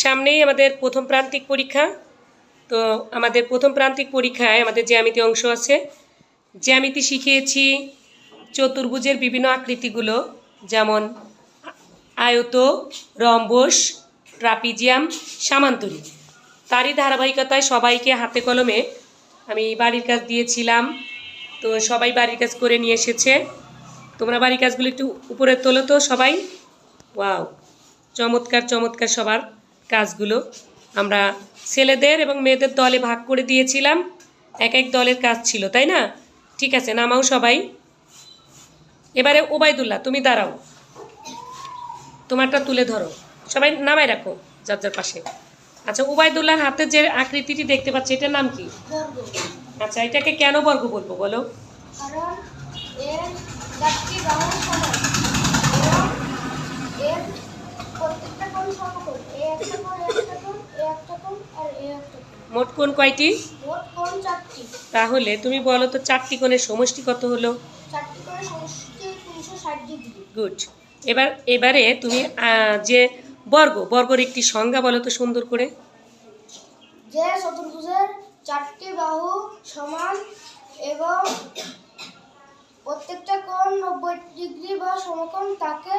সামনেই আমাদের প্রথম প্রান্তিক পরীক্ষা। তো আমাদের প্রথম প্রান্তিক পরীক্ষায় আমাদের জ্যামিতি অংশ আছে। জ্যামিতি শিখিয়েছি চতুর্ভুজের বিভিন্ন আকৃতিগুলো, যেমন আয়ত, রম্বস, ট্রাপিজিয়াম, সামান্তরী। তারই ধারাবাহিকতায় সবাইকে হাতে কলমে আমি বাড়ির কাজ দিয়েছিলাম। তো সবাই বাড়ির কাজ করে নিয়ে এসেছে। তোমরা বাড়ির কাজগুলো একটু উপরে তোলো তো সবাই। ওয়াও, চমৎকার চমৎকার সবার কাজগুলো। আমরা ছেলেদের এবং মেয়েদের দলে ভাগ করে দিয়েছিলাম, এক এক দলের কাজ ছিল, তাই না? ঠিক আছে, নামাও সবাই। এবারে ওবায়দুল্লাহ, তুমি দাঁড়াও, তোমারটা তুলে ধরো, সবাই নামায় রাখো যার যার পাশে। আচ্ছা, ওবায়দুল্লাহর হাতে যে আকৃতিটি দেখতে পাচ্ছি, এটার নাম কি? আচ্ছা, এটাকে কেন বর্গ বলবো বলো? কারণ এর চারটি বাহু সমান এবং এর প্রত্যেকটা কোণ সমকোণ। এই একটা কোণ, একটা কোণ, এই একটা কোণ আর এই একটা কোণ। মোট কোণ কয়টি? মোট কোণ 4টি। তাহলে তুমি বলো তো 4টি কোণের সমষ্টি কত হলো? 4টি কোণের সমষ্টি 360 ডিগ্রি। গুড। এবারে তুমি যে বর্গর একটি সংজ্ঞা বলো তো সুন্দর করে। যে চতুর্ভুজের 4টি বাহু সমান এবং প্রত্যেকটা কোণ 90 ডিগ্রি বা সমকোণ তাকে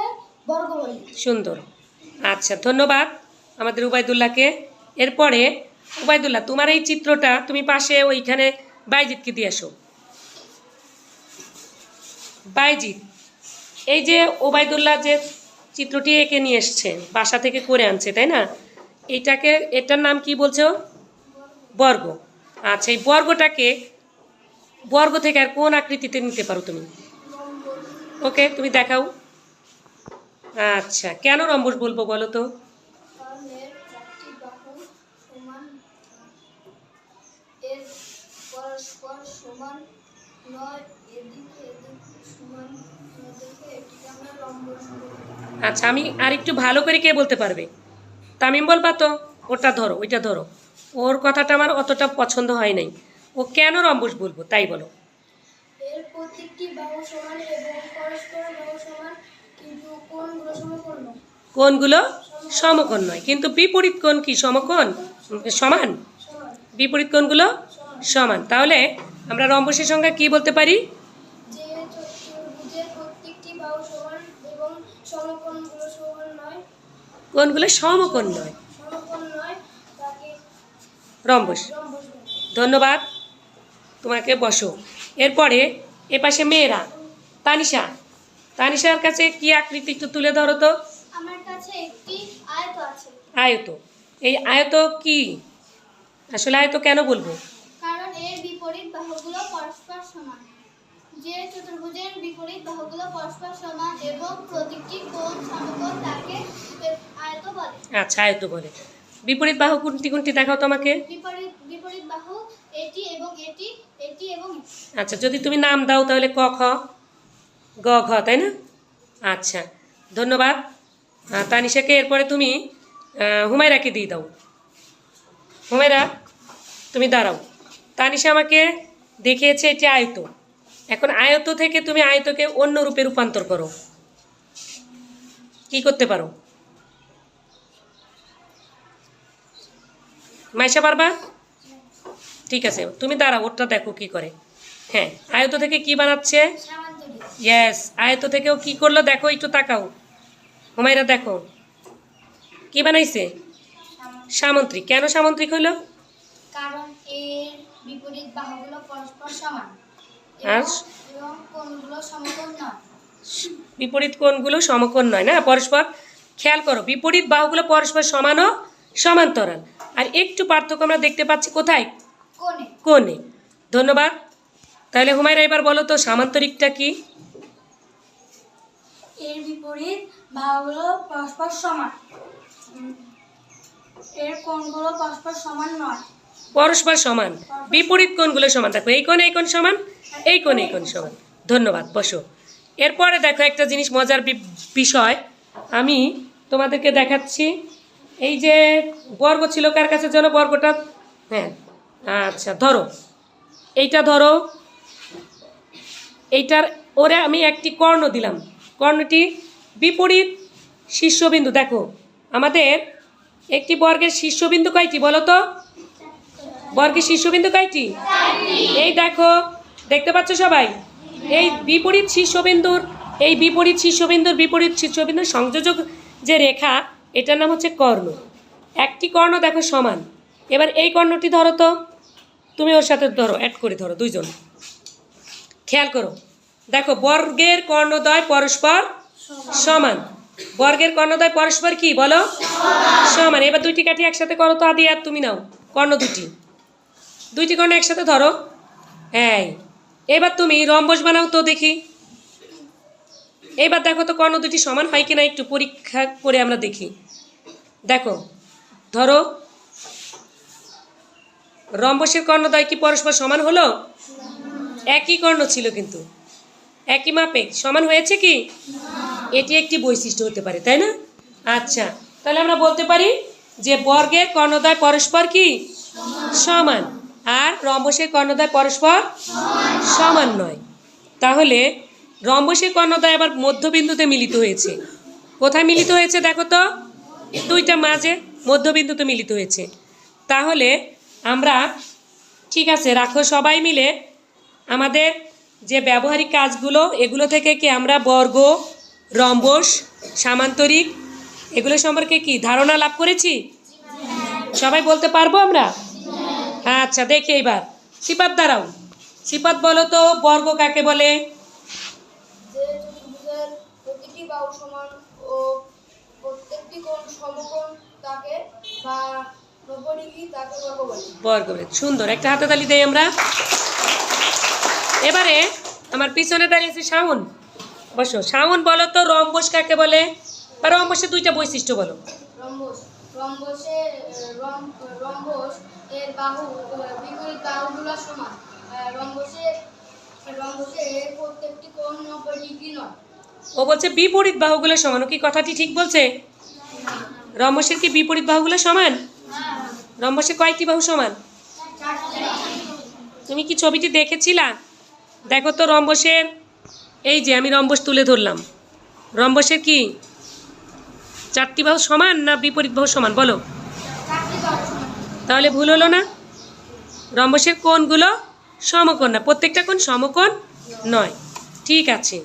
বর্গ বলে। সুন্দর। আচ্ছা, ধন্যবাদ আমাদের উবায়দুল্লাহকে। এরপরে উবায়দুল্লাহ, তোমার এই চিত্রটা তুমি পাশে ওইখানে বাইজিৎকে দিয়ে আসো। বাইজিৎ, এই যে ওবায়দুল্লাহ যে চিত্রটি এঁকে নিয়ে এসছে, বাসা থেকে করে আনছে, তাই না? এটার নাম কি বলছো? বর্গ। আচ্ছা, এই বর্গ থেকে আর কোন আকৃতিতে নিতে পারো তুমি? ওকে, তুমি দেখাও। আচ্ছা, কেন রম্বস বলবো বলো তো? কারণ এর 4টি বাহু সমান, এর পরস্পর সমান নয়, এদিকে সমান দেখে এটিকে আমরা রম্বস বলি। আচ্ছা, আমি আর একটু ভালো করে কে বলতে পারবে? তামিম বলবা তো? ওটা ধরো, ওইটা ধরো। ওর কথাটা আমার অতটা পছন্দ হয় নাই। ও কেন রম্বস বলবো তাই বলো। এর প্রত্যেকটি বাহু সমান এবং পরস্পর বাহু সমান, কিন্তু কোণগুলো সমকোণ নয়। কোণগুলো সমকোণ নয়, কিন্তু বিপরীত কোণ কি সমকোণ? সমান। সমান বিপরীত কোণগুলো সমান। তাহলে আমরা রম্বসের সংজ্ঞা কি বলতে পারি? যে চতুর্ভুজের প্রত্যেকটি বাহু সমান এবং সমকোণগুলো সমান নয়, কোণগুলো সমকোণ নয়, তাকে রম্বস। রম্বস বলে। ধন্যবাদ, তোমাকে বসো। এরপরে এপাশে মেয়েরা। তানিশার কাছে কি আকৃতি একটু তুলে ধরো তো। আমার কাছে একটি আয়ত আছে। আয়ত। এই আয়ত কি? আসলে আয়ত কেন বলবো? কারণ এর বিপরীত বাহুগুলো পরস্পর সমান। যে চতুর্ভুজের বিপরীত বাহুগুলো পরস্পর সমান এবং প্রতিটি কোণ সমকোণ তাকে আয়ত বলে। আচ্ছা, আয়ত বলে। বিপরীত বাহু কোনটি কোনটি দেখাও তো আমাকে। বিপরীত বাহু এটি এবং এটি, এটি এবং এটি। আচ্ছা, যদি তুমি নাম দাও তাহলে ক খ গ ঘ, তাই না? আচ্ছা, ধন্যবাদ তানিশাকে। এরপরে তুমি হুমায়রাকে দিয়ে দাও। হুমায়রা, তুমি দাঁড়াও। তানিশা আমাকে দেখিয়েছে এটি আয়ত। এখন আয়ত থেকে তুমি আয়তকে অন্য রূপে রূপান্তর করো। কি করতে পারো? মাইশা পারবা? ঠিক আছে, তুমি দাঁড়াও, ওটা দেখো কি করে। হ্যাঁ, আয়ত থেকে কি বানাচ্ছে? সামান্তরিক। ইয়েস, আয়ত থেকেও কি করলো দেখো, একটু তাকাও। হুমায়রা দেখো কি বানাইছে? সামন্ত্রিক। কেন সামন্ত্রিক হইল? কারণ এর বিপরীত বাহুগুলো পরস্পর সমান আর এবং কোণগুলো সমকোণ নয়। বিপরীত কোণগুলো সমকোণ নয় না, পরস্পর। খেয়াল করো, বিপরীত বাহুগুলো পরস্পর সমান ও সমান্তরাল। আর একটু পার্থক্য আমরা দেখতে পাচ্ছি কোথায়? কোণে। কোণে। ধন্যবাদ। তাহলে হুমায়রা এবার বলো তো সামান্তরিকটা কি? এর বিপরীত বাহুগুলো পরস্পর সমান, এর কোণগুলো পরস্পর সমান নয়। পরস্পর সমান, বিপরীত কোণগুলো সমান। দেখো, এই কোণ সমান, এই কোণ সমান। ধন্যবাদ, বসো। এরপরে দেখো একটা জিনিস, মজার বিষয় আমি তোমাদেরকে দেখাচ্ছি। এই যে বর্গ ছিল, কার কাছে যেন বর্গটা? হ্যাঁ, আচ্ছা, ধরো এইটা, ধরো এইটার ওরে আমি একটি কর্ণ দিলাম। কর্ণটি বিপরীত শীর্ষবিন্দু। দেখো, আমাদের একটি বর্গের শীর্ষবিন্দু কয়টি বলো তো? বর্গের শীর্ষবিন্দু কয়টি? এই দেখো, দেখতে পাচ্ছ সবাই? এই বিপরীত শীর্ষবিন্দুর সংযোজক যে রেখা, এটার নাম হচ্ছে কর্ণ। একটি কর্ণ দেখো সমান। এবার এই কর্ণটি ধরো তো, তুমি ওর সাথে ধরো, অ্যাড করে ধরো, দুইজন খেয়াল করো। দেখো, বর্গের কর্ণদ্বয় পরস্পর সমান। বর্গের কর্ণদ্বয় পরস্পর কি বলো? সমান। এবার দুইটি কাঠি একসাথে করো তো, আদি আর তুমি নাও কর্ণ দুইটি কর্ণ একসাথে ধরো। এই এবার তুমি রম্বস বানাও তো দেখি। এবার দেখো তো কর্ণ দুটি সমান হয় কিনা, একটু পরীক্ষা করে আমরা দেখি। দেখো, ধরো, রম্বসের কর্ণদ্বয় কি পরস্পর সমান হলো? একই কর্ণ ছিল কিন্তু একই মাপে সমান হয়েছে কি? এটি একটি বৈশিষ্ট্য হতে পারে, তাই না? আচ্ছা, তাহলে আমরা বলতে পারি যে বর্গের কর্ণদ্বয় পরস্পর কি সমান, আর রম্বসের কর্ণদ্বয় পরস্পর সমান নয়। তাহলে রম্বসের কর্ণদ্বয় আবার মধ্যবিন্দুতে মিলিত হয়েছে। কোথায় মিলিত হয়েছে দেখো তো? দুইটা মাঝে মধ্যবিন্দুতে মিলিত হয়েছে। তাহলে আমরা, ঠিক আছে, রাখো সবাই মিলে আমাদের যে ব্যবহারিক কাজগুলো, এগুলো থেকে কি আমরা বর্গ, রম্বস, সামান্তরিক এগুলো সম্পর্কে কি ধারণা লাভ করেছি? সবাই বলতে পারবো আমরা? আচ্ছা, দেখি এবার সিপাত দাঁড়াও। সিপাত বলো তো, বর্গ কাকে বলে? যে চতুর্ভুজের প্রতিটি বাহু সমান ও প্রত্যেকটি কোণ সমকোণ তাকে বা 90 ডিগ্রি তাকে বর্গ বলে। বর্গ বলে। সুন্দর, একটা হাততালি দেই আমরা। এবারে আমার পিছনে দাঁড়িয়েছে শাওন। বসো। শাওন বলো তো, রম্বস কাকে বলে? বা রম্বসের দুইটা বৈশিষ্ট্য বলো। রম্বস এর বাহু বিপরীত বাহুগুলো সমান। রম্বসের প্রত্যেকটি কোণ 90 ডিগ্রি নয়। ও বলছে বিপরীত বাহুগুলো সমান। ও কি কথাটি ঠিক বলছে? রম্বসের কি বিপরীত বাহুগুলো সমান? রম্বসের কয়টি বাহু সমান? তুমি কি ছবিটি দেখেছিলা? দেখো তো রম্বসের, এই যে আমি রম্বস তুলে ধরলাম, রম্বসের কি 4টি বাহু সমান না বিপরীত বাহু সমান বলো? তাহলে ভুল হলো না? রম্বসের কোণগুলো সমকোণ না, প্রত্যেকটা কোণ সমকোণ নয়। ঠিক আছে।